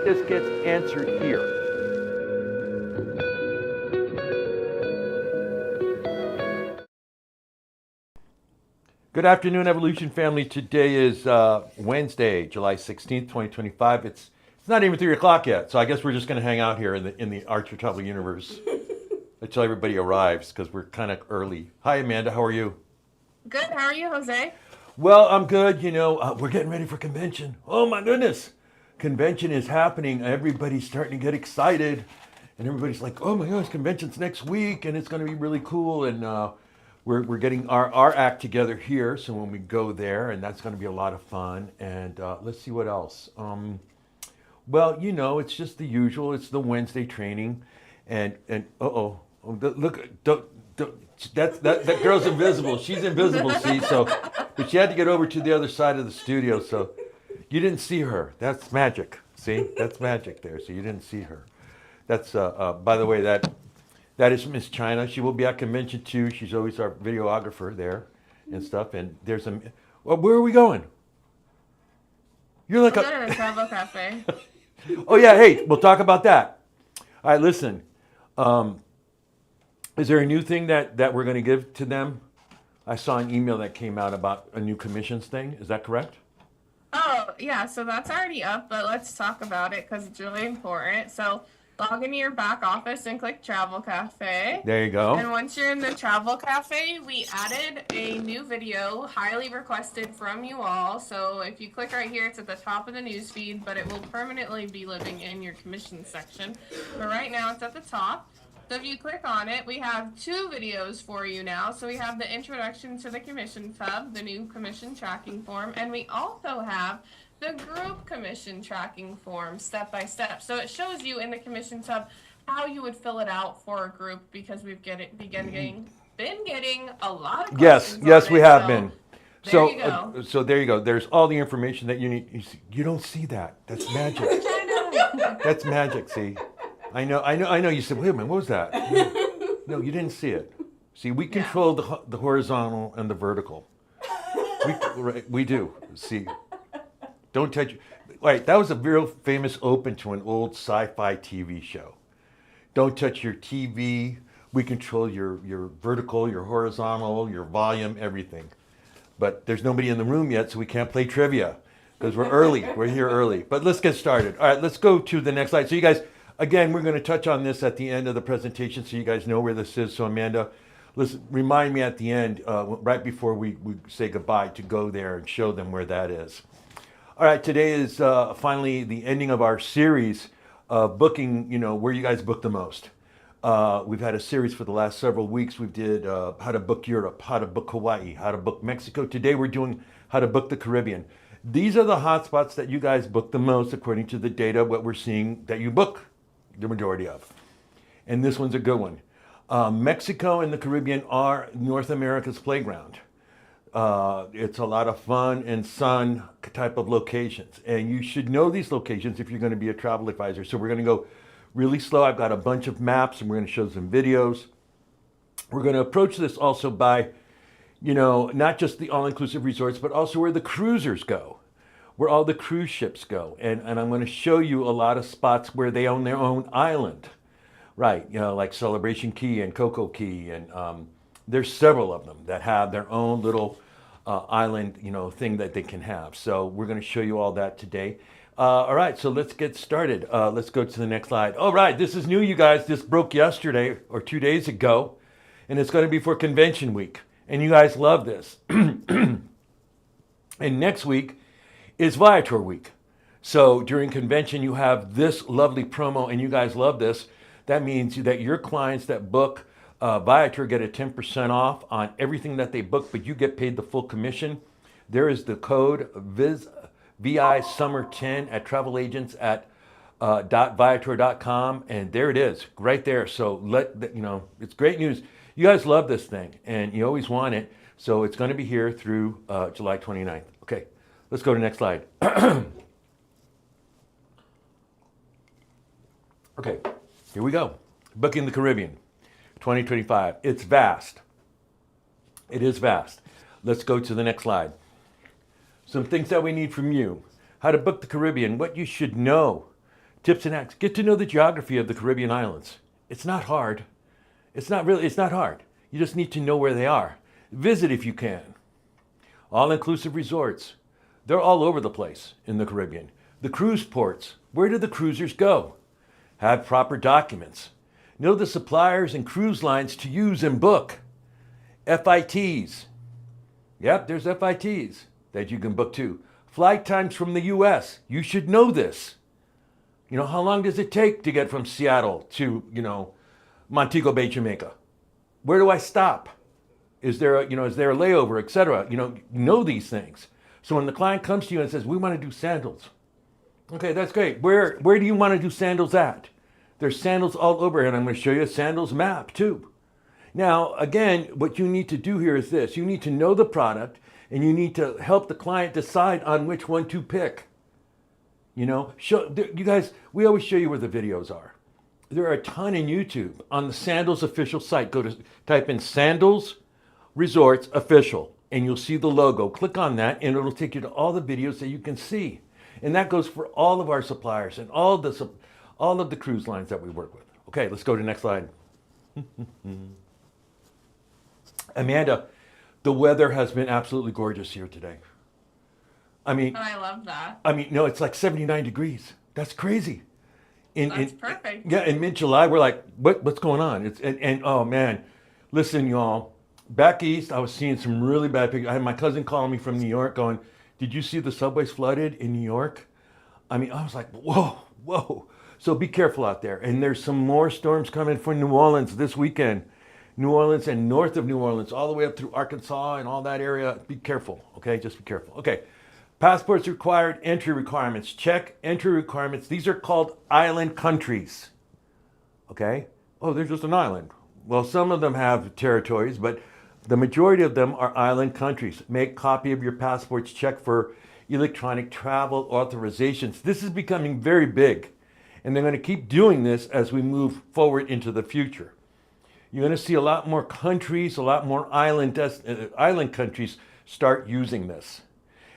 just gets answered here. Good afternoon, Evolution family. Today is Wednesday, July 16th, 2025. It's not even 3 o'clock yet, so I guess we're just going to hang out here in the Archer Travel universe until everybody arrives because we're kind of early. Hi, Amanda. How are you? Good. How are you, Jose? Well, I'm good. We're getting ready for convention. Oh my goodness, convention is happening. Everybody's starting to get excited, and everybody's like, "Oh my gosh, convention's next week, and it's going to be really cool." And we're getting our act together here, so when we go there, and that's going to be a lot of fun. And let's see what else. Well, it's just the usual. It's the Wednesday training, and look, don't that girl's invisible. She's invisible. See, so but she had to get over to the other side of the studio, so you didn't see her. That's magic. See, that's magic there. So you didn't see her. That's by the way, that is Miss China. She will be at convention too. She's always our videographer there and stuff. And there's a. Well, where are we going? You're like We'll go to the Travel Cafe. Oh yeah, hey, we'll talk about that. All right, listen. Is there a new thing that we're going to give to them? I saw an email that came out about a new commissions thing. Is that correct? Oh, yeah. So that's already up, but let's talk about it because it's really important. So log into your back office and click Travel Cafe. There you go. And once you're in the Travel Cafe, we added a new video, highly requested from you all. So if you click right here, it's at the top of the news feed, but it will permanently be living in your commission section. But right now, it's at the top. So if you click on it, we have two videos for you now. So we have the introduction to the commission tab, the new commission tracking form, and we also have the group commission tracking form step by step. So it shows you in the commission tab how you would fill it out for a group because we've been getting a lot of questions. Yes, we have so been. There you go. So there you go. There's all the information that you need. You don't see that. That's magic. That's magic. See, I know. You said, wait a minute, what was that? No, you didn't see it. See, we control the horizontal and the vertical. We do. See, don't touch. Wait, that was a real famous open to an old sci-fi TV show. Don't touch your TV. We control your vertical, your horizontal, your volume, everything. But there's nobody in the room yet, so we can't play trivia because we're early. We're here early. But let's get started. All right, let's go to the next slide. So you guys, again, we're going to touch on this at the end of the presentation so you guys know where this is. So Amanda, listen, remind me at the end, right before we say goodbye, to go there and show them where that is. All right, today is finally the ending of our series of booking, where you guys book the most. We've had a series for the last several weeks. We did how to book Europe, how to book Hawaii, how to book Mexico. Today we're doing how to book the Caribbean. These are the hotspots that you guys book the most according to the data, what we're seeing that you book the majority of. And this one's a good one. Mexico and the Caribbean are North America's playground. It's a lot of fun and sun type of locations. And you should know these locations if you're going to be a travel advisor. So we're going to go really slow. I've got a bunch of maps and we're going to show some videos. We're going to approach this also by, not just the all-inclusive resorts, but also where the cruisers go, where all the cruise ships go. And I'm going to show you a lot of spots where they own their own island. Right, like Celebration Key and Coco Key. And there's several of them that have their own little island, thing that they can have. So we're going to show you all that today. All right, so let's get started. Let's go to the next slide. All right, this is new, you guys. This broke yesterday or 2 days ago, and it's going to be for convention week. And you guys love this. And next week is Viator week. So during convention, you have this lovely promo, and you guys love this. That means that your clients that book Viator get a 10% off on everything that they book, but you get paid the full commission. There is the code VI Summer 10 at travel agents at .viator.com, and there it is, right there. So it's great news. You guys love this thing, and you always want it. So it's going to be here through July 29th. Okay, let's go to the next slide. Okay, here we go. Booking the Caribbean, 2025. It's vast. It is vast. Let's go to the next slide. Some things that we need from you. How to book the Caribbean, what you should know Tips and hacks. Get to know the geography of the Caribbean islands. It's not hard. It's not hard. You just need to know where they are. Visit if you can. All-inclusive resorts. They're all over the place in the Caribbean. The cruise ports. Where do the cruisers go? Have proper documents. Know the suppliers and cruise lines to use and book. FITs. Yep, there's FITs that you can book too. Flight times from the US. You should know this. You know, how long does it take to get from Seattle to, Montego Bay, Jamaica? Where do I stop? Is there a layover, etc.? Know these things. So when the client comes to you and says, we want to do sandals. Okay, that's great. Where do you want to do sandals at? There's sandals all over, and I'm going to show you a sandals map too. Now, again, what you need to do here is this. You need to know the product, and you need to help the client decide on which one to pick. You guys, we always show you where the videos are. There are a ton in YouTube on the Sandals official site. Type in Sandals Resorts Official, and you'll see the logo. Click on that, and it'll take you to all the videos that you can see. And that goes for all of our suppliers and all of the cruise lines that we work with. Okay, let's go to the next slide. Amanda, the weather has been absolutely gorgeous here today. I love that. No, it's like 79 degrees. That's crazy. That's perfect. Yeah, in mid-July, we're like, what's going on? And oh man, listen, y'all. Back east, I was seeing some really bad pictures. I had my cousin calling me from New York going, did you see the subways flooded in New York? I was like, whoa. So be careful out there. And there's some more storms coming for New Orleans this weekend. New Orleans and north of New Orleans, all the way up through Arkansas and all that area. Be careful, okay? Just be careful. Okay. Passports required, entry requirements. Check entry requirements. These are called island countries. Okay? Oh, they're just an island. Well, some of them have territories, but the majority of them are island countries. Make copy of your passports. Check for electronic travel authorizations. This is becoming very big, and they're going to keep doing this as we move forward into the future. You're going to see a lot more countries, a lot more island countries start using this.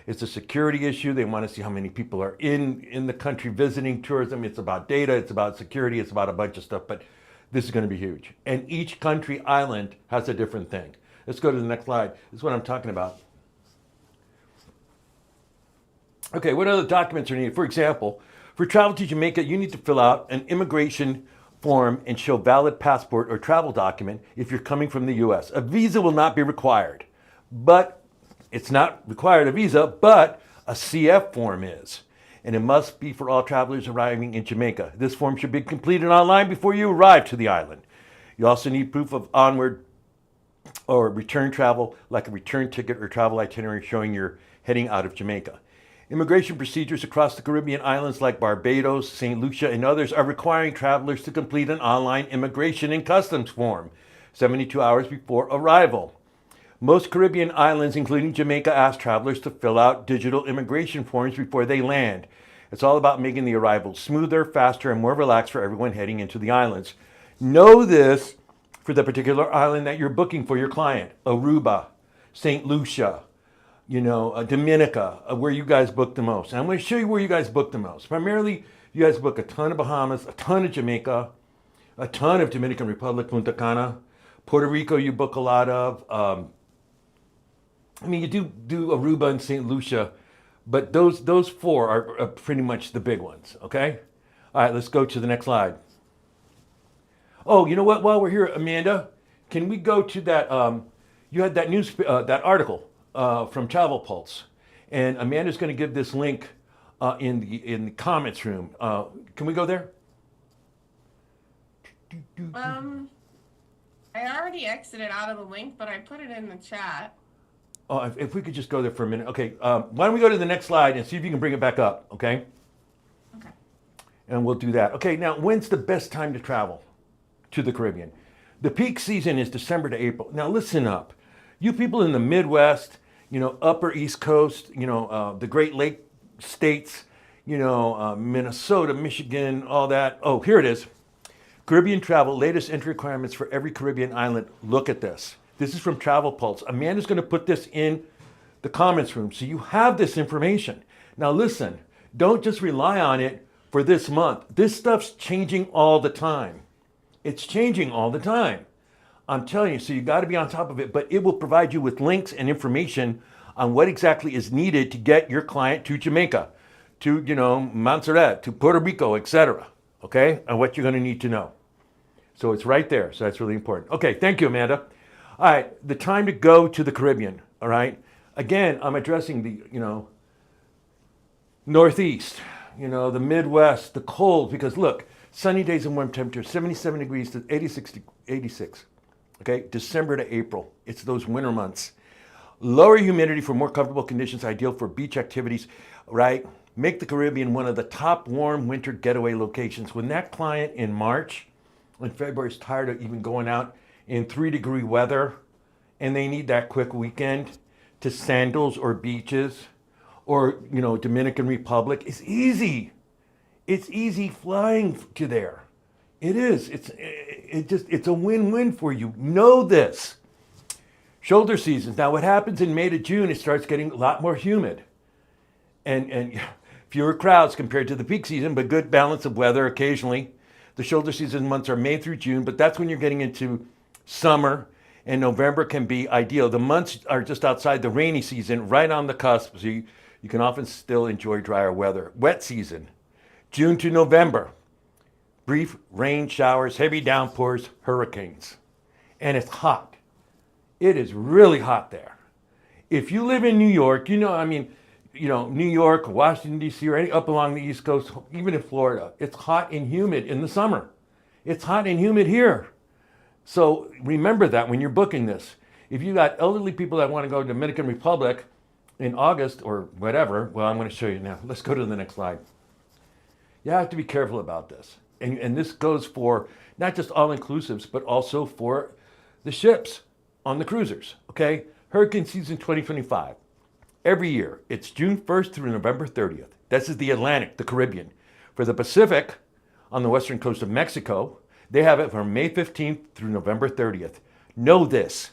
It's a security issue. They want to see how many people are in the country visiting tourism. It's about data, it's about security, it's about a bunch of stuff, but this is going to be huge. And each country island has a different thing. Let's go to the next slide. This is what I'm talking about. Okay, what other documents are needed? For example, for travel to Jamaica, you need to fill out an immigration form and show valid passport or travel document if you're coming from the US. A visa will not be required, but it's not required a visa, but a CF form is. And it must be for all travelers arriving in Jamaica. This form should be completed online before you arrive to the island. You also need proof of onward or return travel, like a return ticket or travel itinerary showing you're heading out of Jamaica. Immigration procedures across the Caribbean islands like Barbados, St. Lucia, and others are requiring travelers to complete an online immigration and customs form 72 hours before arrival. Most Caribbean islands, including Jamaica, ask travelers to fill out digital immigration forms before they land. It's all about making the arrival smoother, faster, and more relaxed for everyone heading into the islands. Know this for the particular island that you're booking for your client. Aruba, St. Lucia, Dominica, where you guys book the most. And I'm going to show you where you guys book the most. Primarily, you guys book a ton of Bahamas, a ton of Jamaica, a ton of Dominican Republic, Punta Cana. Puerto Rico, you book a lot of. You do Aruba and St. Lucia, but those four are pretty much the big ones, okay? All right, let's go to the next slide. Oh, you know what? While we're here, Amanda, can we go to that, you had that that article from Travel Pulse, and Amanda's going to give this link in the comments room. Can we go there? I already exited out of the link, but I put it in the chat. Oh, if we could just go there for a minute. Okay, why don't we go to the next slide and see if you can bring it back up, okay? Okay. And we'll do that. Okay, now when's the best time to travel to the Caribbean? The peak season is December to April. Now listen up. You people in the Midwest, upper East Coast, the Great Lake states, Minnesota, Michigan, all that. Oh, here it is. Caribbean travel, latest entry requirements for every Caribbean island. Look at this. This is from Travel Pulse. Amanda's going to put this in the comments room so you have this information. Now listen, don't just rely on it for this month. This stuff's changing all the time. It's changing all the time. I'm telling you, so you got to be on top of it, but it will provide you with links and information on what exactly is needed to get your client to Jamaica, to, Montserrat, to Puerto Rico, etc. Okay? And what you're going to need to know. So it's right there. So that's really important. Okay, thank you, Amanda. All right, the time to go to the Caribbean, all right? Again, I'm addressing the, Northeast, the Midwest, the cold, because look, sunny days and warm temperatures, 77 degrees to 86. Okay, December to April. It's those winter months. Lower humidity for more comfortable conditions, ideal for beach activities, right? Make the Caribbean one of the top warm winter getaway locations. When that client in March and February is tired of even going out in 3-degree weather and they need that quick weekend to Sandals or beaches or, Dominican Republic, it's easy. It's easy flying to there. It is. It's a win-win for you. Know this. Shoulder seasons. Now, what happens in May to June, it starts getting a lot more humid, and fewer crowds compared to the peak season, but good balance of weather occasionally. The shoulder season months are May through June, but that's when you're getting into summer, and November can be ideal. The months are just outside the rainy season, right on the cusp, so you can often still enjoy drier weather. Wet season, June to November. Brief rain showers, heavy downpours, hurricanes. And it's hot. It is really hot there. If you live in New York, New York, Washington, D.C., or up along the East Coast, even in Florida, it's hot and humid in the summer. It's hot and humid here. So remember that when you're booking this. If you got elderly people that want to go to Dominican Republic in August or whatever, well, I'm going to show you now. Let's go to the next slide. You have to be careful about this. And this goes for not just all-inclusives, but also for the ships on the cruisers, okay? Hurricane season 2025. Every year, it's June 1st through November 30th. This is the Atlantic, the Caribbean. For the Pacific, on the western coast of Mexico, they have it from May 15th through November 30th. Know this.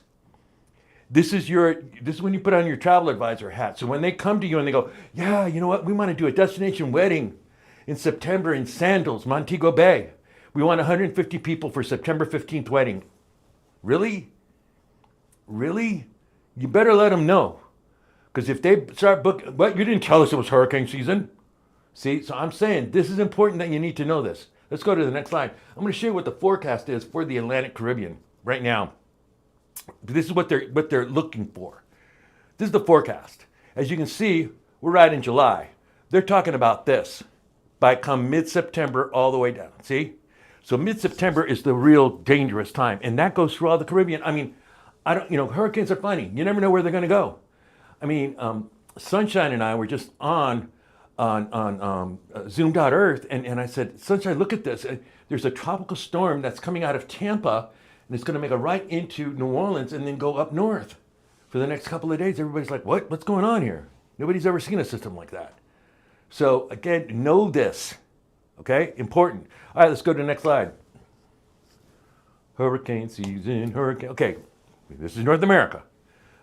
This is when you put on your travel advisor hat. So when they come to you and they go, yeah, you know what? We want to do a destination wedding in September in Sandals, Montego Bay. We want 150 people for September 15th wedding. Really? Really? You better let them know. Because if they start booking, you didn't tell us it was hurricane season. See, so I'm saying this is important that you need to know this. Let's go to the next slide. I'm going to show you what the forecast is for the Atlantic Caribbean right now. This is what they're looking for. This is the forecast. As you can see, we're right in July. They're talking about this by come mid-September all the way down. See? So mid-September is the real dangerous time. And that goes through all the Caribbean. Hurricanes are funny. You never know where they're going to go. Sunshine and I were just on Zoom.Earth, and I said, Sunshine, look at this. There's a tropical storm that's coming out of Tampa, and it's going to make a right into New Orleans and then go up north for the next couple of days. Everybody's like, what? What's going on here? Nobody's ever seen a system like that. So again, know this, okay? Important. All right, let's go to the next slide. Hurricane season, Okay, this is North America.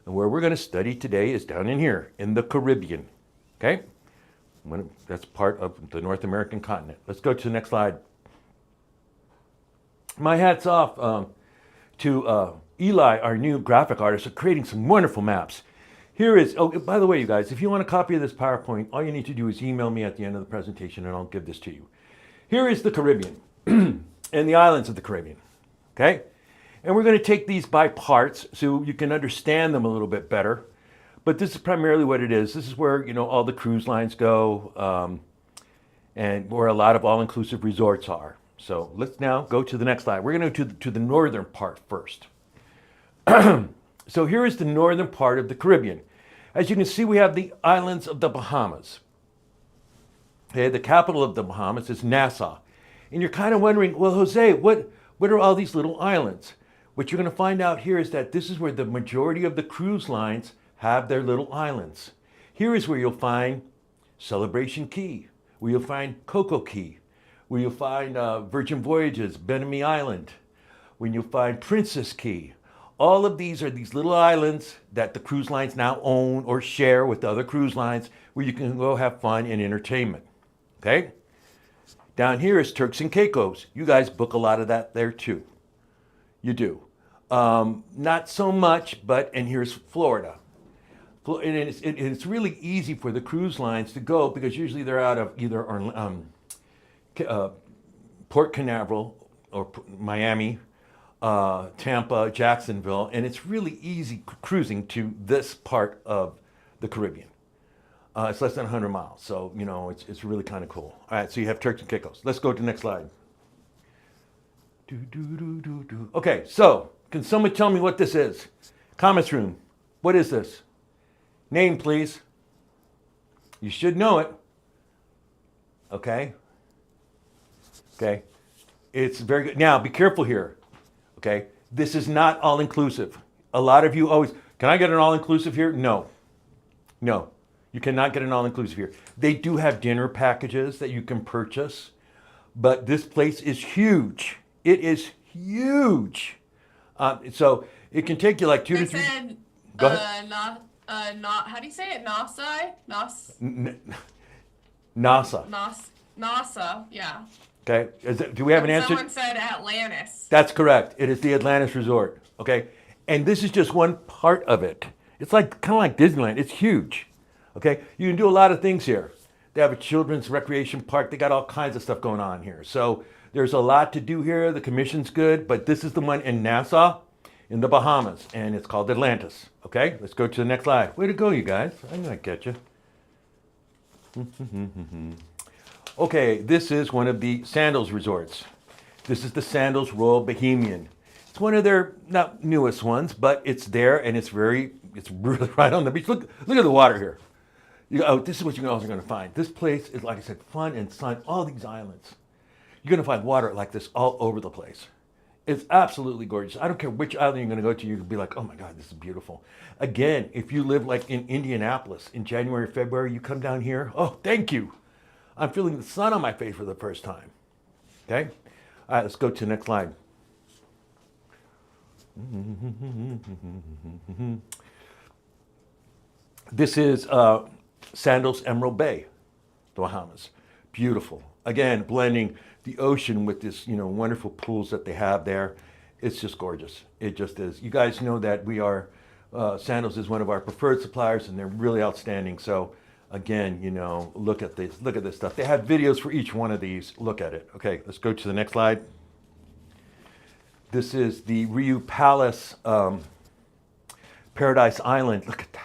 And where we're going to study today is down in here, in the Caribbean, okay? That's part of the North American continent. Let's go to the next slide. My hat's off to Eli, our new graphic artist, for creating some wonderful maps. Here is, by the way, you guys, if you want a copy of this PowerPoint, all you need to do is email me at the end of the presentation and I'll give this to you. Here is the Caribbean and the islands of the Caribbean, okay? And we're going to take these by parts so you can understand them a little bit better. But this is primarily what it is. This is where, all the cruise lines go and where a lot of all-inclusive resorts are. So let's now go to the next slide. We're going to go to the northern part first. So here is the northern part of the Caribbean. As you can see, we have the islands of the Bahamas. Okay, the capital of the Bahamas is Nassau. And you're kind of wondering, well, Jose, what are all these little islands? What you're going to find out here is that this is where the majority of the cruise lines have their little islands. Here is where you'll find Celebration Key, where you'll find Coco Key, where you'll find Virgin Voyages, Benami Island, when you'll find Princess Key. All of these are these little islands that the cruise lines now own or share with other cruise lines where you can go have fun and entertainment, okay? Down here is Turks and Caicos. You guys book a lot of that there too. You do. Not so much, and here's Florida. And it's really easy for the cruise lines to go because usually they're out of either Port Canaveral or Miami, Tampa, Jacksonville, and it's really easy cruising to this part of the Caribbean. It's less than 100 miles, so it's really kind of cool. All right, so you have Turks and Caicos. Let's go to the next slide. Okay, so can someone tell me what this is? Comments room. What is this? Name, please. You should know it. Okay. Okay. It's very good. Now, be careful here. Okay. This is not all inclusive. A lot of you always, can I get an all inclusive here? No. No. You cannot get an all inclusive here. They do have dinner packages that you can purchase, but this place is huge. It is huge. So it can take you like 2 to 3. Go ahead. How do you say it? NASA, yeah. Okay. Do we have an answer? Someone said Atlantis. That's correct. It is the Atlantis Resort. Okay. And this is just one part of it. It's like kind of like Disneyland. It's huge. Okay. You can do a lot of things here. They have a children's recreation park. They got all kinds of stuff going on here. So there's a lot to do here. The commission's good, but this is the one in Nassau in the Bahamas, and it's called Atlantis. Okay, let's go to the next slide. Way to go, you guys. I'm gonna get you. Okay, this is one of the Sandals resorts. This is the Sandals Royal Bohemian. It's one of their not newest ones, but it's there, and it's really right on the beach. Look at the water here. This is what you're also going to find. This place is, like I said, fun and sun. All these islands. You're going to find water like this all over the place. It's absolutely gorgeous. I don't care which island you're going to go to. You'll be like, oh my God, this is beautiful. Again, if you live like in Indianapolis in January, February, you come down here. Oh, thank you. I'm feeling the sun on my face for the first time. Okay? All right, let's go to the next slide. This is Sandals Emerald Bay, the Bahamas. Beautiful. Again, blending the ocean with this, wonderful pools that they have there. It's just gorgeous. It just is. You guys know that we are, Sandals is one of our preferred suppliers, and they're really outstanding. So again, look at this stuff. They have videos for each one of these. Look at it. Okay, let's go to the next slide. This is the Riu Palace, Paradise Island. Look at that.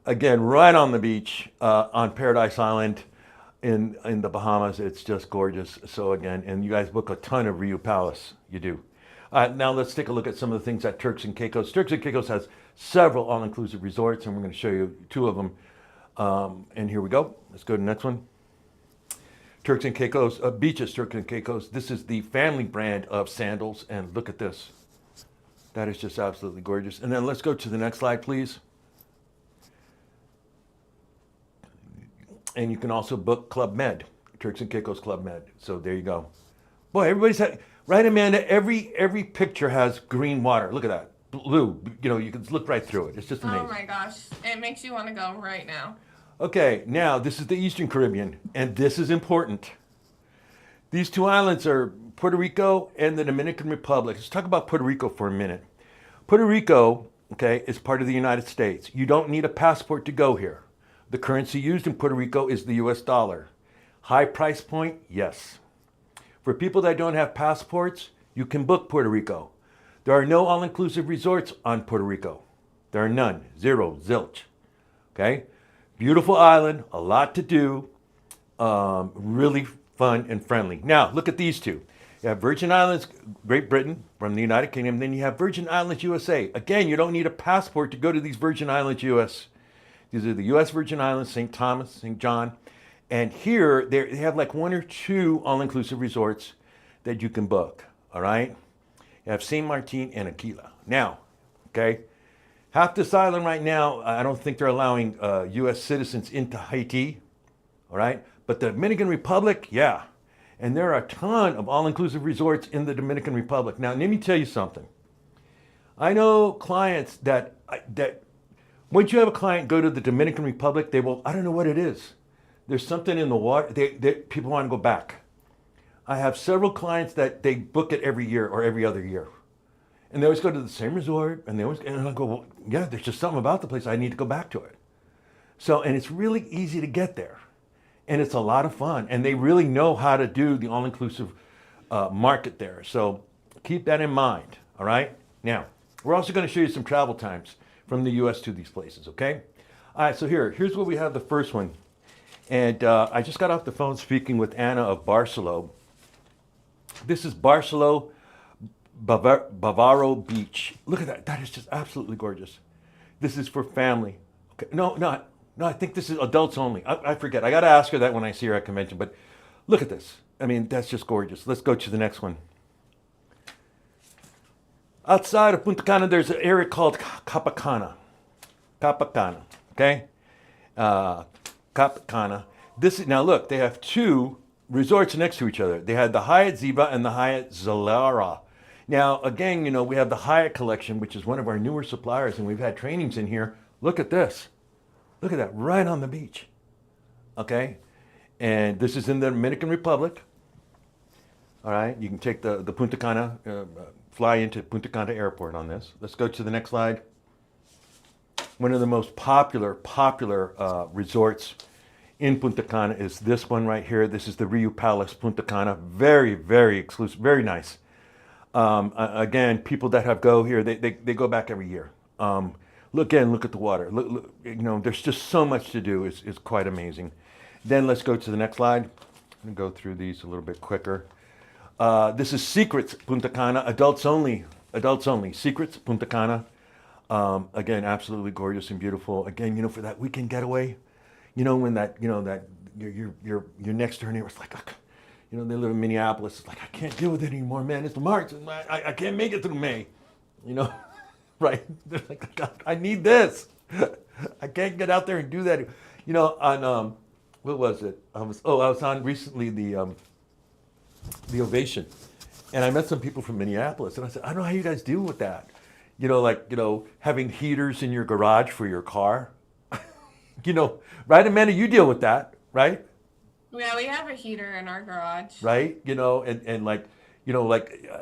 Again, right on the beach on Paradise Island in the Bahamas. It's just gorgeous. So again, and you guys book a ton of Riu Palace. You do. Now let's take a look at some of the things at Turks and Caicos. Turks and Caicos has several all-inclusive resorts, and we're going to show you 2 of them. And here we go. Let's go to the next one. Turks and Caicos, Beaches, Turks and Caicos. This is the family brand of Sandals, and look at this. That is just absolutely gorgeous. And then let's go to the next slide, please. And you can also book Club Med, Turks and Caicos Club Med. So there you go. Boy, everybody's had, right, Amanda? Every picture has green water. Look at that. Blue. You can look right through it. It's just amazing. Oh my gosh. It makes you want to go right now. Okay, now this is the Eastern Caribbean, and this is important. These 2 islands are Puerto Rico and the Dominican Republic. Let's talk about Puerto Rico for a minute. Puerto Rico, okay, is part of the United States. You don't need a passport to go here. The currency used in Puerto Rico is the US dollar. High price point? Yes. For people that don't have passports, you can book Puerto Rico. There are no all-inclusive resorts on Puerto Rico. There are none. Zero. Zilch. Okay? Beautiful island, a lot to do, really fun and friendly. Now, look at these 2. You have Virgin Islands, Great Britain, from the United Kingdom. Then you have Virgin Islands, USA. Again, you don't need a passport to go to these Virgin Islands, US. These are the US Virgin Islands, St. Thomas, St. John. And here, they have like 1 or 2 all-inclusive resorts that you can book, all right? You have St. Martin and Aquila. Now, okay, half this island right now, I don't think they're allowing U.S. citizens into Haiti, all right? But the Dominican Republic, yeah. And there are a ton of all-inclusive resorts in the Dominican Republic. Now, let me tell you something. I know clients that once you have a client go to the Dominican Republic, they will, I don't know what it is. There's something in the water. People want to go back. I have several clients that they book it every year or every other year. And they always go to the same resort, and I go, well, yeah, there's just something about the place. I need to go back to it. So, and it's really easy to get there. And it's a lot of fun. And they really know how to do the all-inclusive market there. So keep that in mind, all right? Now, we're also going to show you some travel times from the U.S. to these places, okay? All right, so here's where we have the first one. And I just got off the phone speaking with Anna of Barceló. This is Barceló Bavaro Beach. Look at that. That is just absolutely gorgeous. This is for family. Okay. No, I think this is adults only. I forget. I got to ask her that when I see her at convention. But look at this. I mean, that's just gorgeous. Let's go to the next one. Outside of Punta Cana, there's an area called Capacana. Capacana. Okay? Capacana. Now look, they have two resorts next to each other. They had the Hyatt Ziva and the Hyatt Zilara. Now, again, we have the Hyatt Collection, which is one of our newer suppliers, and we've had trainings in here. Look at this. Look at that, right on the beach. Okay? And this is in the Dominican Republic. All right? You can take the Punta Cana, fly into Punta Cana Airport on this. Let's go to the next slide. One of the most popular resorts in Punta Cana is this one right here. This is the Rio Palace Punta Cana. Very, very exclusive, very nice. Again, people that have go here, they go back every year. Look at the water. Look, there's just so much to do. It's quite amazing. Then let's go to the next slide. I'm going to go through these a little bit quicker. This is Secrets Punta Cana, adults only. Secrets Punta Cana. Again, absolutely gorgeous and beautiful. Again, for that weekend getaway, when that your next door neighbor's like, they live in Minneapolis. It's like, I can't deal with it anymore, man. It's March. I can't make it through May. Right? They're like, God, I need this. I can't get out there and do that. On what was it? I was on recently the Ovation, and I met some people from Minneapolis, and I said, I don't know how you guys deal with that. Having heaters in your garage for your car. Right, Amanda? You deal with that, right? Yeah, we have a heater in our garage. Right?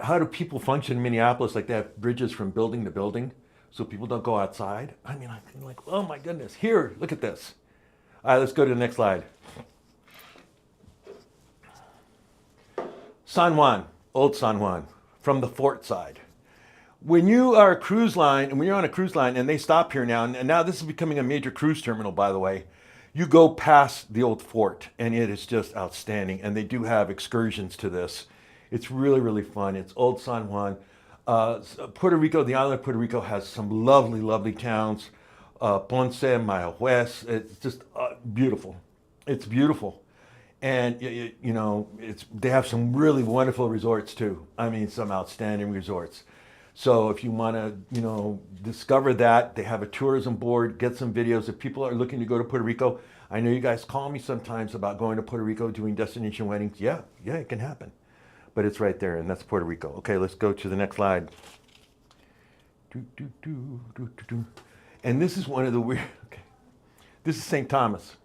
How do people function in Minneapolis? Like they have bridges from building to building so people don't go outside. I mean, I'm like, oh my goodness. Here, look at this. All right, let's go to the next slide. San Juan, old San Juan, from the fort side. When you are a cruise line, and when you're on a cruise line, and they stop here now, and now this is becoming a major cruise terminal, by the way, you go past the old fort, and it is just outstanding. And they do have excursions to this. It's really, really fun. It's old San Juan. Puerto Rico, the island of Puerto Rico has some lovely, lovely towns. Ponce, Mayagüez. It's just beautiful. It's beautiful. And, they have some really wonderful resorts, too. I mean, some outstanding resorts. So if you want to, discover that, they have a tourism board, get some videos. If people are looking to go to Puerto Rico, I know you guys call me sometimes about going to Puerto Rico, doing destination weddings. Yeah, it can happen. But it's right there, and that's Puerto Rico. Okay, let's go to the next slide. And this is one of the weird, okay. This is St. Thomas.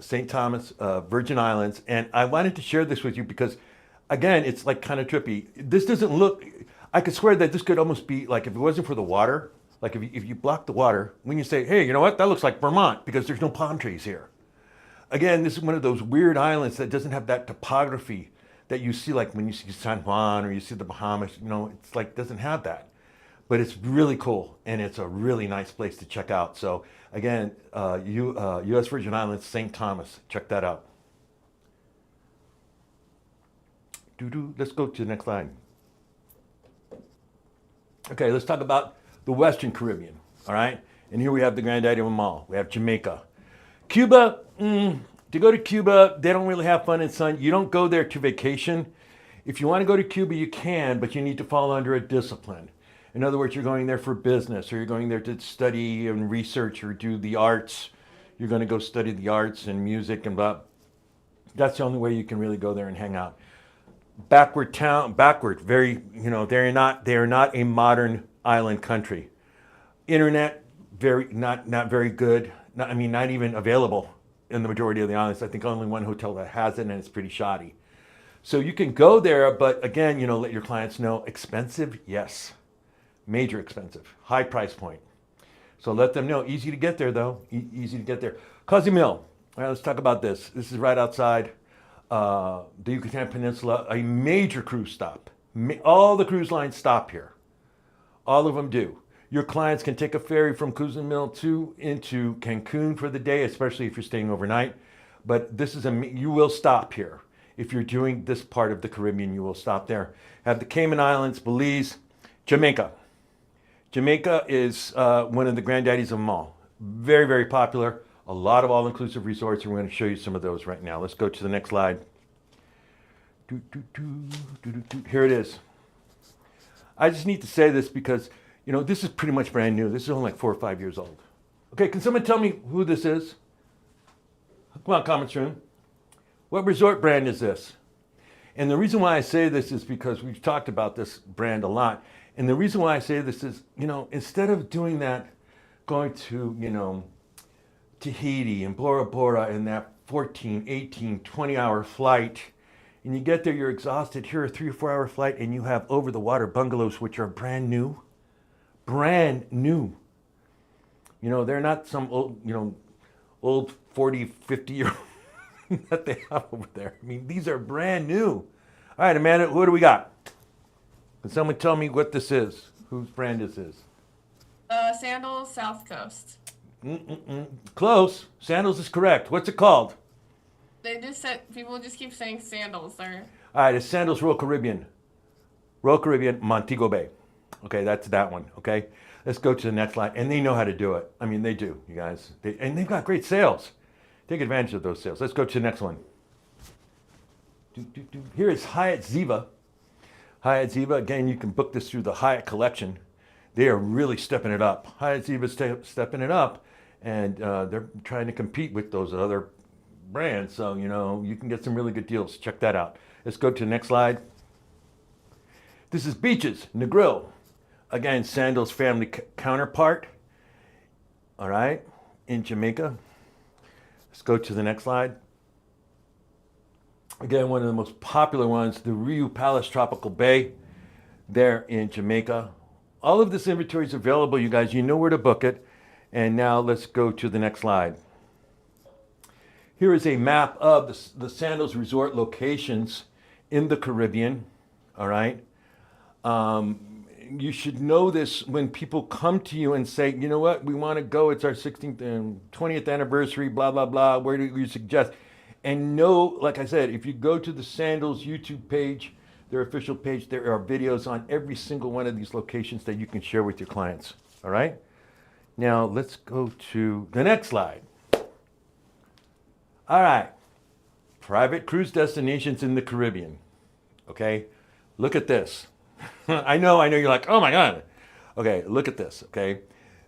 St. Thomas, Virgin Islands. And I wanted to share this with you because, again, it's like kind of trippy. This doesn't look, I could swear that this could almost be like, if it wasn't for the water, like if you block the water, when you say, hey, you know what, that looks like Vermont because there's no palm trees here. Again, this is one of those weird islands that doesn't have that topography that you see like when you see San Juan or you see the Bahamas, it's like doesn't have that. But it's really cool, and it's a really nice place to check out. So again, U.S. Virgin Islands, St. Thomas, check that out. Let's go to the next slide. Okay, let's talk about the Western Caribbean, all right? And here we have the granddaddy of them all. We have Jamaica. Cuba, to go to Cuba, they don't really have fun and sun. You don't go there to vacation. If you want to go to Cuba, you can, but you need to fall under a discipline. In other words, you're going there for business, or you're going there to study and research or do the arts. You're going to go study the arts and music and blah. That's the only way you can really go there and hang out. Backward, very, they're not a modern island country. Internet, not very good. Not even available. in the majority of the islands. I think only one hotel that has it, and it's pretty shoddy. So you can go there, but again, let your clients know, expensive, yes. Major expensive, high price point. So let them know, easy to get there though, easy to get there. Cozumel, all right, let's talk about this. This is right outside the Yucatan Peninsula, a major cruise stop. All the cruise lines stop here. All of them do. Your clients can take a ferry from Cozumel into Cancun for the day, especially if you're staying overnight. But this is you will stop here. If you're doing this part of the Caribbean, you will stop there. Have the Cayman Islands, Belize, Jamaica. Jamaica is one of the granddaddies of them all. Very, very popular. A lot of all-inclusive resorts, and we're going to show you some of those right now. Let's go to the next slide. Here it is. I just need to say this because, this is pretty much brand new. This is only like 4 or 5 years old. Okay, can someone tell me who this is? Come on, comments room. What resort brand is this? And the reason why I say this is because we've talked about this brand a lot. And the reason why I say this is, instead of doing that, going to, Tahiti and Bora Bora in that 14, 18, 20-hour flight, and you get there, you're exhausted. Here, a 3 or 4 hour flight, and you have over-the-water bungalows, which are brand new. Brand new. They're not some old 40, 50-year-old that they have over there. I mean, these are brand new. All right, Amanda, what do we got? Can someone tell me what this is? Whose brand this is? Sandals South Coast. Close. Sandals is correct. What's it called? They just said, people just keep saying Sandals. All right, it's Sandals Royal Caribbean. Royal Caribbean, Montego Bay. Okay, that's that one. Okay, let's go to the next line. And they know how to do it. I mean, they do, you guys. And they've got great sales. Take advantage of those sales. Let's go to the next one. Here is Hyatt Ziva. Hyatt Ziva, again, you can book this through the Hyatt Collection. They are really stepping it up. Hyatt Ziva stepping it up, and they're trying to compete with those other brands. So, you can get some really good deals. Check that out. Let's go to the next slide. This is Beaches, Negril. Again, Sandals family counterpart. All right, in Jamaica. Let's go to the next slide. Again, one of the most popular ones, the Riu Palace Tropical Bay, there in Jamaica. All of this inventory is available, you guys. You know where to book it. And now let's go to the next slide. Here is a map of the Sandals Resort locations in the Caribbean. All right. You should know this when people come to you and say, you know what, we want to go. It's our 16th and 20th anniversary, blah, blah, blah. Where do you suggest? And know, like I said, if you go to the Sandals YouTube page, their official page, there are videos on every single one of these locations that you can share with your clients. All right. Now let's go to the next slide. All right. Private cruise destinations in the Caribbean. Okay. Look at this. I know you're like, oh my God. Okay, look at this, okay?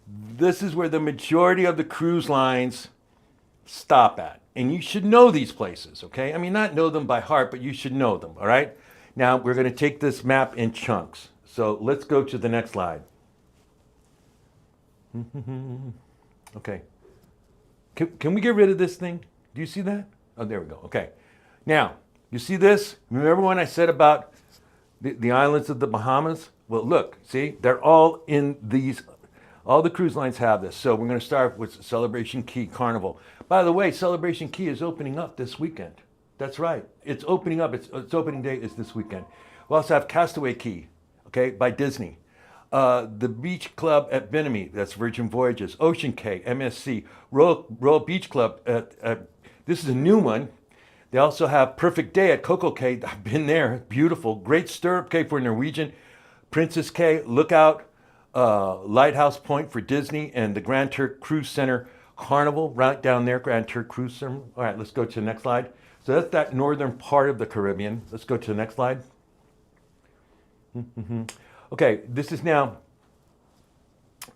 This is where the majority of the cruise lines stop at. And you should know these places, okay? I mean, not know them by heart, but you should know them, all right? Now, we're going to take this map in chunks. So let's go to the next slide. Okay. Can we get rid of this thing? Do you see that? Oh, there we go. Okay. Now, you see this? Remember when I said about the islands of the Bahamas? Well, look, see, they're all in these, all the cruise lines have this. So we're going to start with Celebration Key Carnival. By the way, Celebration Key is opening up this weekend. That's right. It's opening up. Its opening day is this weekend. We also have Castaway Key, okay, by Disney. The Beach Club at Bimini, that's Virgin Voyages. Ocean Cay, MSC. Royal Beach Club, this is a new one. They also have Perfect Day at Coco Cay. I've been there. Beautiful. Great Stirrup Cay for Norwegian. Princess Cay, Lookout, Lighthouse Point for Disney, and the Grand Turk Cruise Center Carnival right down there, Grand Turk Cruise Center. All right, let's go to the next slide. So that's that northern part of the Caribbean. Let's go to the next slide. Okay, this is now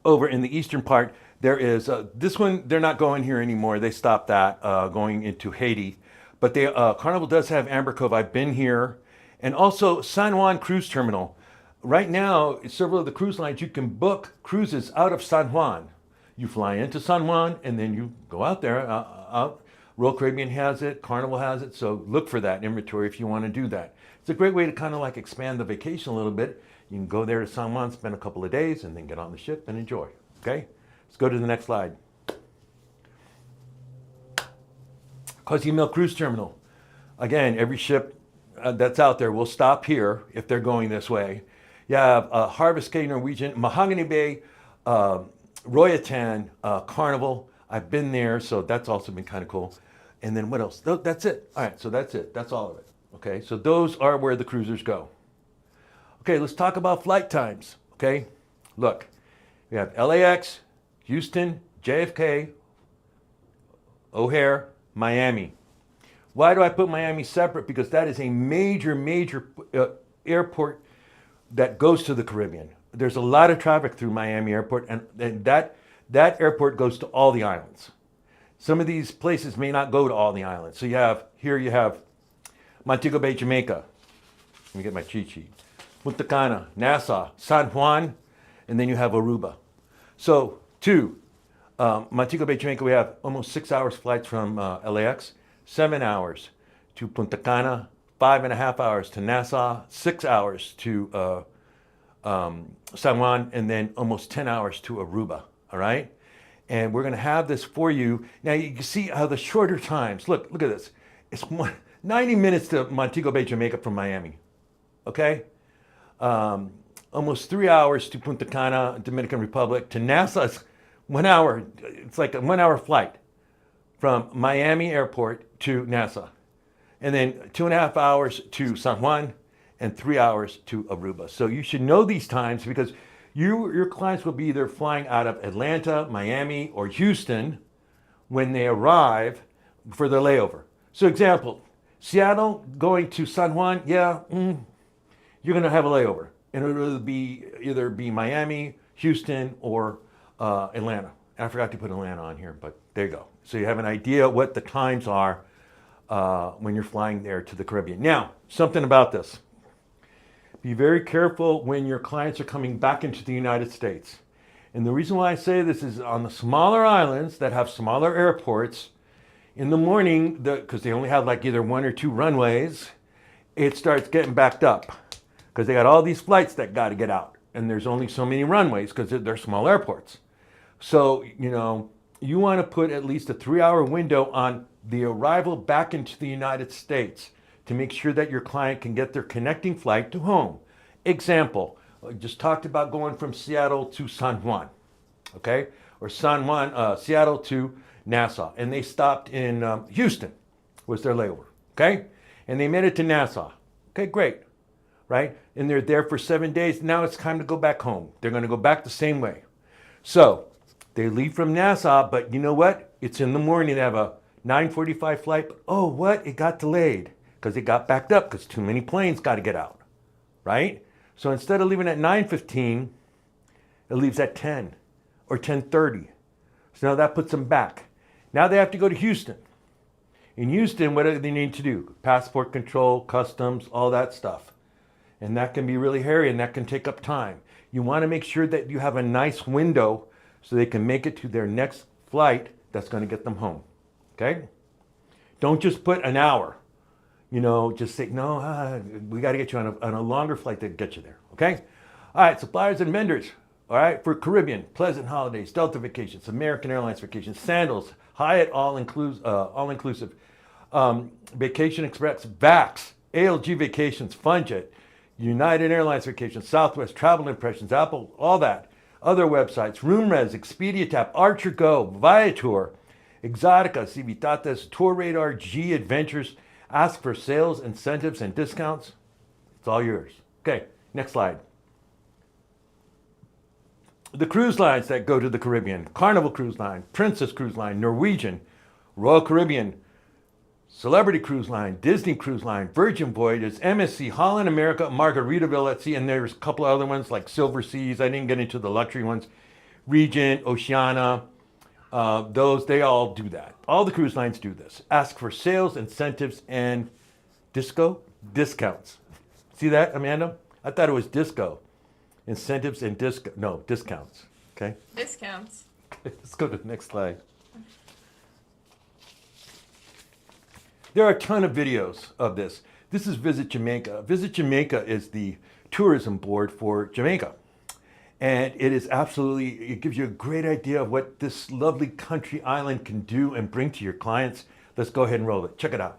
over in the eastern part. There is, this one, they're not going here anymore. They stopped that, going into Haiti. But they, Carnival does have Amber Cove. I've been here. And also San Juan Cruise Terminal. Right now, several of the cruise lines, you can book cruises out of San Juan. You fly into San Juan, and then you go out there, out Royal Caribbean has it, Carnival has it, so look for that inventory if you want to do that. It's a great way to kind of like expand the vacation a little bit. You can go there to San Juan, spend a couple of days, and then get on the ship and enjoy. Okay? Let's go to the next slide. Cozumel Cruise Terminal. Again, every ship that's out there will stop here if they're going this way. You have Harvest Caye Norwegian, Mahogany Bay, Royatan, Carnival. I've been there, so that's also been kind of cool. And then what else? That's it. All right, so that's it. That's all of it. Okay, so those are where the cruisers go. Okay, let's talk about flight times. Okay, look, we have LAX, Houston, JFK, O'Hare, Miami. Why do I put Miami separate? Because that is a major airport that goes to the Caribbean. There's a lot of traffic through Miami Airport, and that airport goes to all the islands. Some of these places may not go to all the islands. So you have Montego Bay, Jamaica. Let me get my cheat sheet. Punta Cana, Nassau, San Juan, and then you have Aruba. So to Montego Bay, Jamaica, we have almost 6 hours flights from LAX, 7 hours to Punta Cana, 5.5 hours to Nassau, 6 hours to San Juan, and then almost 10 hours to Aruba. All right, and we're going to have this for you. Now you can see how the shorter times. Look at this. It's 90 minutes to Montego Bay, Jamaica from Miami. Okay, almost 3 hours to Punta Cana, Dominican Republic. To Nassau, it's 1 hour. It's like a 1 hour flight from Miami Airport to Nassau, and then 2.5 hours to San Juan, and 3 hours to Aruba. So you should know these times because your clients will be either flying out of Atlanta, Miami, or Houston when they arrive for their layover. So example, Seattle going to San Juan, you're going to have a layover. And it'll either be Miami, Houston, or Atlanta. I forgot to put Atlanta on here, but there you go. So you have an idea what the times are when you're flying there to the Caribbean. Now, something about this. Be very careful when your clients are coming back into the United States. And the reason why I say this is on the smaller islands that have smaller airports, in the morning, because they only have like either 1 or 2 runways, it starts getting backed up because they got all these flights that got to get out. And there's only so many runways because they're small airports. So, you want to put at least a 3-hour window on the arrival back into the United States to make sure that your client can get their connecting flight to home. Example, I just talked about going from Seattle to San Juan, okay? Or Seattle to Nassau. And they stopped in Houston, was their layover, okay? And they made it to Nassau. Okay, great, right? And they're there for 7 days. Now it's time to go back home. They're gonna go back the same way. So they leave from Nassau, but you know what? It's in the morning. They have a 9:45 flight, but oh, what? It got delayed because it got backed up because too many planes got to get out, right? So instead of leaving at 9:15, it leaves at 10 or 10:30. So now that puts them back. Now they have to go to Houston. In Houston, what do they need to do? Passport control, customs, all that stuff. And that can be really hairy and that can take up time. You want to make sure that you have a nice window so they can make it to their next flight that's going to get them home, okay? Don't just put an hour. Just say, no, we got to get you on a longer flight to get you there, okay? All right, suppliers and vendors, all right, for Caribbean, Pleasant Holidays, Delta Vacations, American Airlines Vacations, Sandals, Hyatt all-inclusive, Vacation Express, VAX, ALG Vacations, Funjet, United Airlines Vacations, Southwest, Travel Impressions, Apple, all that. Other websites, RoomRes, Expedia Tap, Archer Go, Viator, Exotica, Civitates, Tour Radar, G Adventures. Ask for sales, incentives, and discounts. It's all yours. Okay, next slide. The cruise lines that go to the Caribbean: Carnival Cruise Line, Princess Cruise Line, Norwegian, Royal Caribbean, Celebrity Cruise Line, Disney Cruise Line, Virgin Voyages, MSC, Holland America, Margaritaville at Sea, and there's a couple of other ones like Silver Seas. I didn't get into the luxury ones. Regent, Oceania, they all do that. All the cruise lines do this. Ask for sales, incentives, and discounts. See that, Amanda? I thought it was disco. Incentives and discounts. Okay? Discounts. Let's go to the next slide. There are a ton of videos of this. This is Visit Jamaica. Visit Jamaica is the tourism board for Jamaica. And it is absolutely, it gives you a great idea of what this lovely country island can do and bring to your clients. Let's go ahead and roll it. Check it out.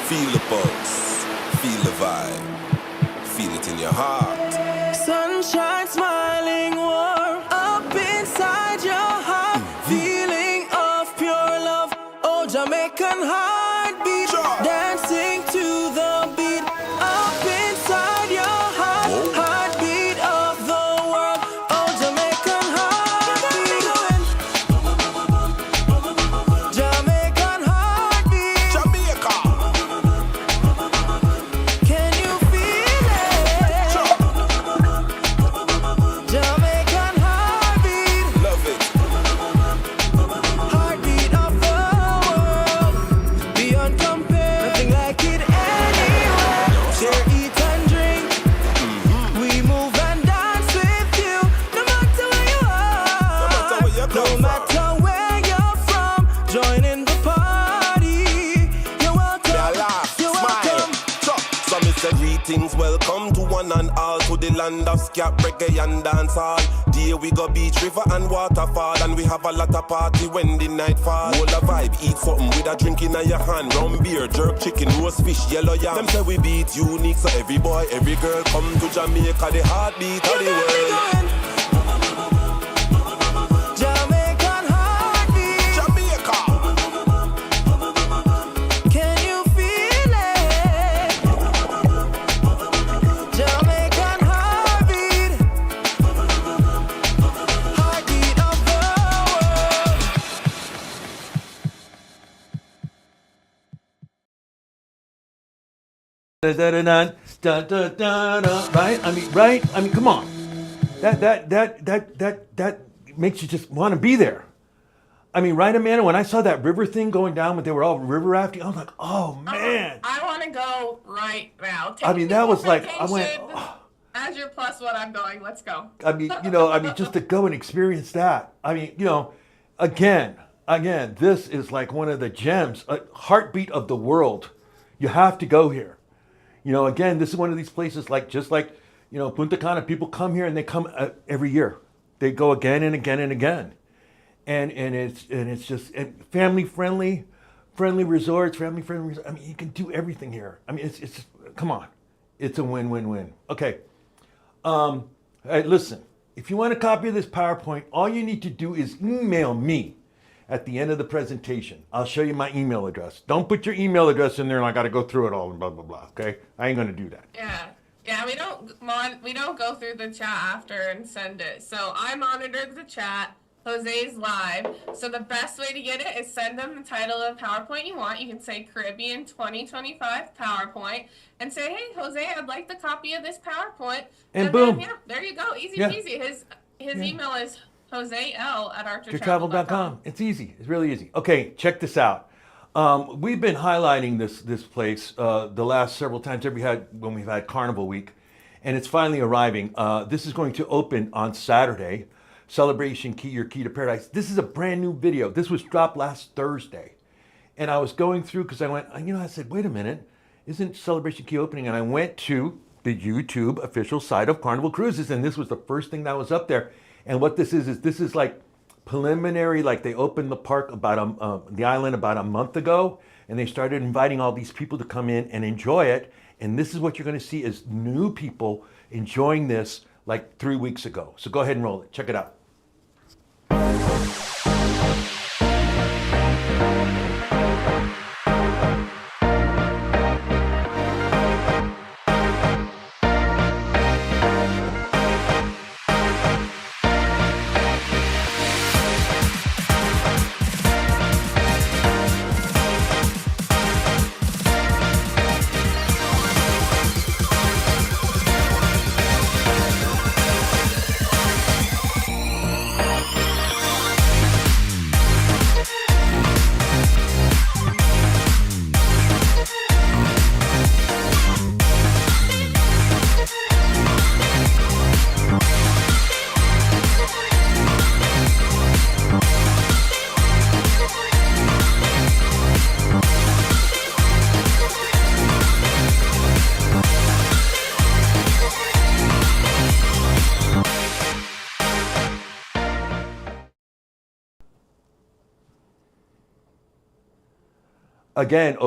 Feel the pulse, feel the vibe, feel it in your heart. Sunshine smiling warm up inside your heart. Feeling of pure love. Oh, Jamaican heartbeat. Sure. Dancing to the beat up inside your heart. Whoa. Heartbeat of the world. Oh, Jamaican heartbeat. Jamaican heartbeat. Jamaica. Can you feel it? Sure. Jamaican heartbeat. Love it. Heartbeat of the world, beyond compare, nothing like it anywhere. Share, eat and drink. We move and dance with you, no matter where you are, No matter where you come no from. matter where you're from. Join in the party. You're welcome. They are laugh, You're smile. welcome. Chop. So me say greetings, welcome to one and all, to the land of scap, reggae and dancehall. There we go beach, river and waterfall, and we have a lot of party when the night fall. Hold a vibe, eat something with a drink in your hand. Rum beer, jerk chicken, roast fish, yellow yam. Them say we beat unique, so every boy, every girl come to Jamaica, the heartbeat of the world. Jamaican heartbeat. Jamaica. Can you feel it? Jamaican heartbeat. Heartbeat of the world. Right? Right? I mean, come on. That makes you just want to be there. I mean, right, Amanda? When I saw that river thing going down, when they were all river rafting, I was like, oh man. I want to go right now. I mean, that was like, I went, Vacation. oh. As your plus one, I'm going. Let's go. I mean, just to go and experience that. I mean, again, this is like one of the gems, a heartbeat of the world. You have to go here. Again, this is one of these places just like Punta Cana. People come here and they come every year. They go again and again and again, and it's just family friendly resorts, I mean, you can do everything here. I mean, it's come on, it's a win-win-win. Okay. Hey, listen, if you want a copy of this PowerPoint, all you need to do is email me at the end of the presentation. I'll show you my email address. Don't put your email address in there and I got to go through it all and blah, blah, blah. Okay? I ain't going to do that. Yeah. We don't go through the chat after and send it. So I monitor the chat. Jose's live. So the best way to get it is send them the title of the PowerPoint you want. You can say Caribbean 2025 PowerPoint and say, hey, Jose, I'd like the copy of this PowerPoint. And boom. Then, yeah, there you go. Easy Yeah. peasy. His email is joseL@archertravel.com. Travel.com. It's easy. It's really easy. Okay, check this out. We've been highlighting this place the last several times when we've had Carnival Week, and it's finally arriving. This is going to open on Saturday. Celebration Key, your key to paradise. This is a brand new video. This was dropped last Thursday. And I was going through because I went, I said, wait a minute, isn't Celebration Key opening? And I went to the YouTube official site of Carnival Cruises, and this was the first thing that was up there. And what this is like preliminary, like they opened the park the island about a month ago, and they started inviting all these people to come in and enjoy it. And this is what you're going to see is new people enjoying this like 3 weeks ago. So go ahead and roll it. Check it out. Again,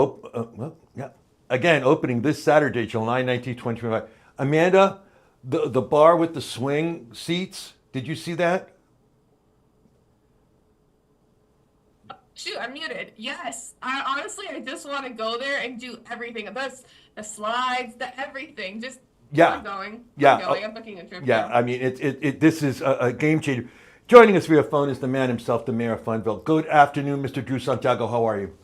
again, opening this Saturday, July 19th, 2025. Amanda, the bar with the swing seats, did you see that? Shoot, I'm muted. Yes. I just want to go there and do everything. The slides, the everything. Just Yeah. I'm going. Yeah. I'm going. I'm booking a trip. Yeah, now. I mean, this is a game changer. Joining us via phone is the man himself, the mayor of Funville. Good afternoon, Mr. Drew Santiago. How are you?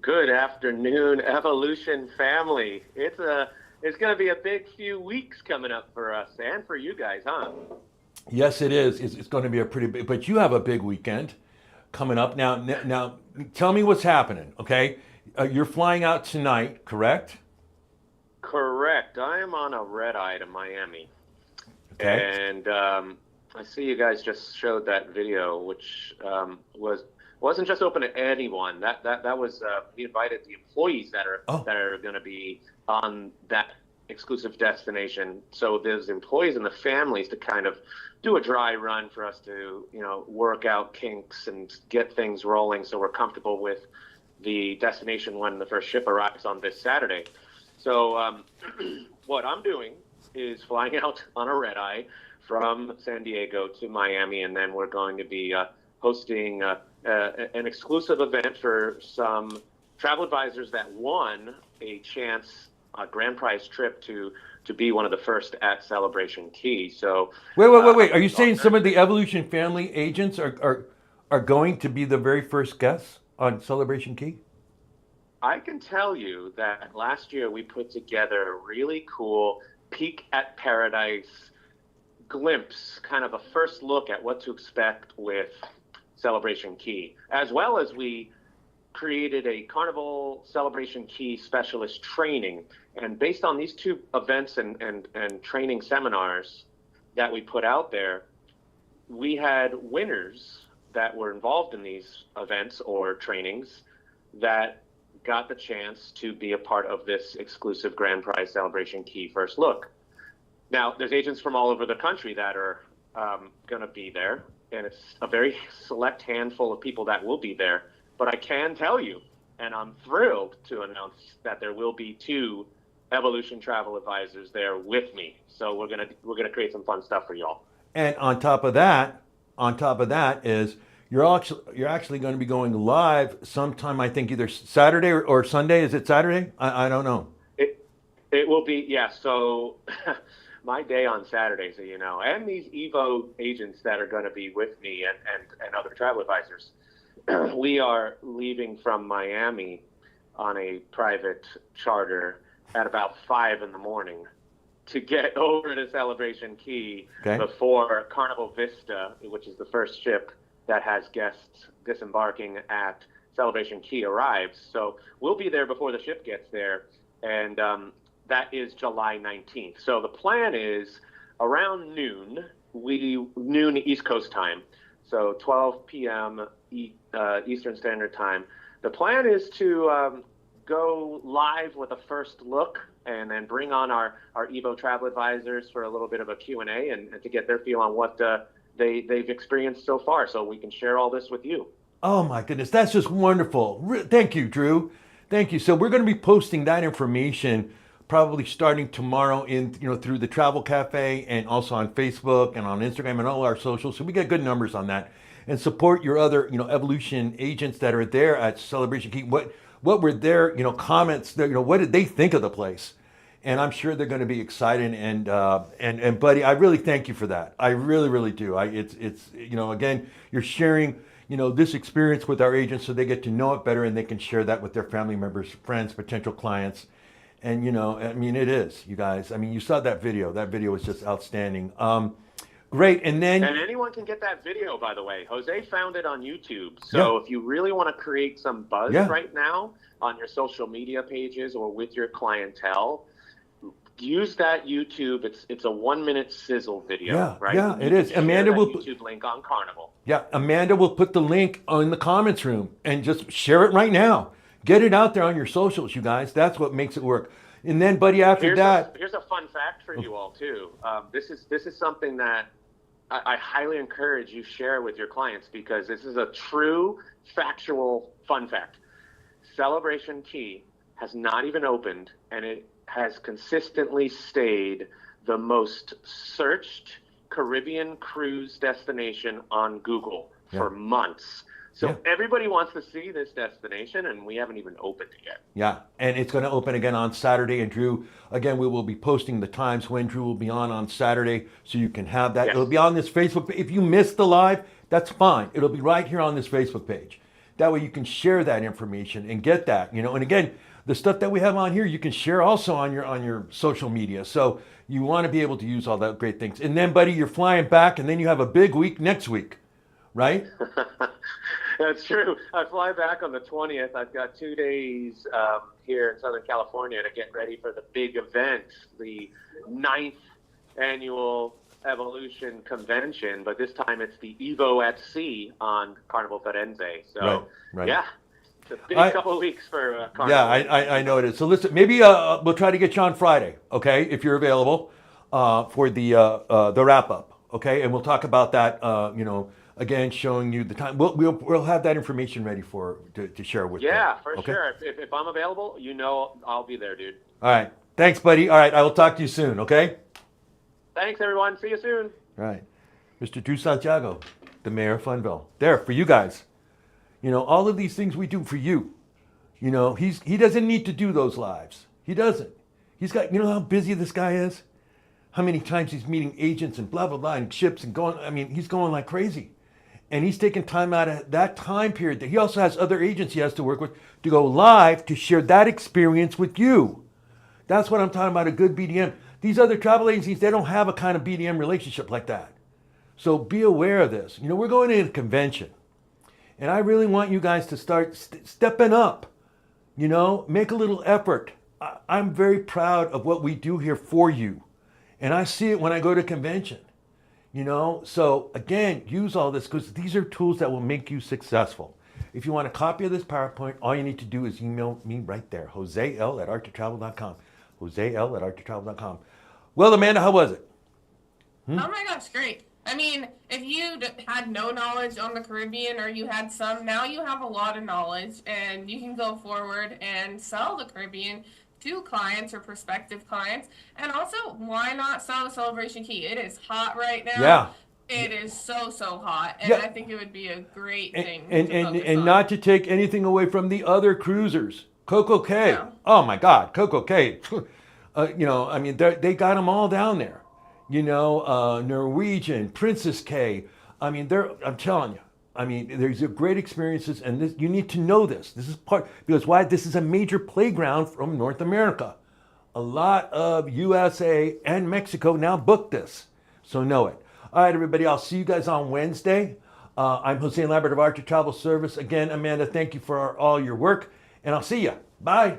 Good afternoon, Evolution family. It's going to be a big few weeks coming up for us and for you guys, huh? Yes, it is. It's going to be a pretty big, but you have a big weekend coming up. Now, tell me what's happening, okay? You're flying out tonight, correct? Correct. I am on a red eye to Miami. Okay. And I see you guys just showed that video, which wasn't just open to anyone. That was we invited the employees that are going to be on that exclusive destination. So there's employees and the families to kind of do a dry run for us to, work out kinks and get things rolling so we're comfortable with the destination when the first ship arrives on this Saturday. So what I'm doing is flying out on a red eye from San Diego to Miami, and then we're going to be hosting an exclusive event for some travel advisors that won a grand prize trip to be one of the first at Celebration Key. So Wait. Are you saying some of the Evolution family agents are going to be the very first guests on Celebration Key? I can tell you that last year we put together a really cool peek at paradise glimpse, kind of a first look at what to expect with Celebration Key, as well as we created a Carnival Celebration Key specialist training. And based on these two events and training seminars that we put out there, we had winners that were involved in these events or trainings that got the chance to be a part of this exclusive Grand Prize Celebration Key first look. Now, there's agents from all over the country that are going to be there, and it's a very select handful of people that will be there. But I can tell you, and I'm thrilled to announce that there will be 2 Evolution travel advisors there with me. So we're gonna create some fun stuff for y'all. And on top of that is you're actually going to be going live sometime. I think either Saturday or Sunday. Is it Saturday? I don't know. It will be, yeah. So my day on Saturday, so and these Evo agents that are going to be with me and other travel advisors. We are leaving from Miami on a private charter at about 5 a.m. to get over to Celebration Key before Carnival Vista, which is the first ship that has guests disembarking at Celebration Key, arrives. So we'll be there before the ship gets there, and that is July 19th. So the plan is around noon East Coast time, so 12 p.m. Eastern Standard Time. The plan is to go live with a first look and then bring on our Evo travel advisors for a little bit of a Q&A and to get their feel on what they've experienced so far, so we can share all this with you. Oh my goodness, that's just wonderful. Thank you, Drew. Thank you. So we're going to be posting that information probably starting tomorrow through the Travel Cafe and also on Facebook and on Instagram and all our socials. So we get good numbers on that. And support your other, Evolution agents that are there at Celebration Key. What were their, comments? What did they think of the place? And I'm sure they're going to be excited. And buddy, I really thank you for that. I really, really do. It's again, you're sharing, this experience with our agents so they get to know it better and they can share that with their family members, friends, potential clients. And it is, you guys. You saw that video. That video was just outstanding. Great, and anyone can get that video, by the way. Jose found it on YouTube. So if you really want to create some buzz right now on your social media pages or with your clientele, use that YouTube. It's a 1-minute sizzle video, right? Yeah, it is. Amanda will put YouTube link on Carnival. Yeah, Amanda will put the link in the comments room and just share it right now. Get it out there on your socials, you guys. That's what makes it work. And then, buddy, here's a fun fact for you all too. This is something that I highly encourage you share with your clients because this is a true factual fun fact. Celebration Key has not even opened, and it has consistently stayed the most searched Caribbean cruise destination on Google for months. So everybody wants to see this destination, and we haven't even opened it yet. Yeah, and it's going to open again on Saturday. And Drew, again, we will be posting the times when Drew will be on Saturday, so you can have that. Yes. It'll be on this Facebook. If you missed the live, that's fine. It'll be right here on this Facebook page. That way you can share that information and get that. You know, and again, the stuff that we have on here, you can share also on your social media. So you want to be able to use all that great things. And then, buddy, you're flying back, and then you have a big week next week, right? That's true. I fly back on the 20th. I've got 2 days here in Southern California to get ready for the big event, the 9th annual Evolution Convention. But this time it's the Evo at Sea on Carnival Firenze. So, Right. yeah, it's a big couple of weeks for Carnival. Yeah, I know it is. So listen, maybe we'll try to get you on Friday, okay, if you're available for the wrap up, okay, and we'll talk about that. You know, again, showing you the time. We'll have that information ready to share with you. Yeah, for okay? sure. If I'm available, you know I'll be there, dude. All right. Thanks, buddy. All right, I will talk to you soon. Okay. Thanks, everyone. See you soon. All right, Mr. Drew Santiago, the mayor of Funville, there for you guys. You know, all of these things we do for you. You know, he doesn't need to do those lives. He doesn't. He's got, you know how busy this guy is? How many times he's meeting agents and blah, blah, blah, and ships and going, I mean, he's going like crazy. And he's taking time out of that time period. He also has other agents he has to work with to go live to share that experience with you. That's what I'm talking about, a good BDM. These other travel agencies, they don't have a kind of BDM relationship like that. So be aware of this. You know, we're going to a convention. And I really want you guys to start stepping up. You know, make a little effort. I'm very proud of what we do here for you. And I see it when I go to convention. You know, so again, use all this because these are tools that will make you successful. If you want a copy of this PowerPoint, all you need to do is email me right there, joseL@arctictravel.com. joseL@arctictravel.com. Well, Amanda, how was it? Oh my gosh, great. I mean, if you had no knowledge on the Caribbean or you had some, now you have a lot of knowledge and you can go forward and sell the Caribbean to clients or prospective clients. And also, why not sell the Celebration Key? It is hot right now. Yeah. It is so hot. And Yeah. I think it would be a great thing And to focus on. not to take anything away from the other cruisers. Coco Cay. Yeah. Oh my God, Coco Cay. You know, I mean, they got them all down there. You know, Norwegian, Princess Cay. I mean, I'm telling you. I mean, there's great experiences, and this, you need to know this. This is part, because why? This is a major playground from North America. A lot of USA and Mexico now book this, so know it. All right, everybody, I'll see you guys on Wednesday. I'm Jose Lambert of Arctic Travel Service. Again, Amanda, thank you for all your work, and I'll see you. Bye.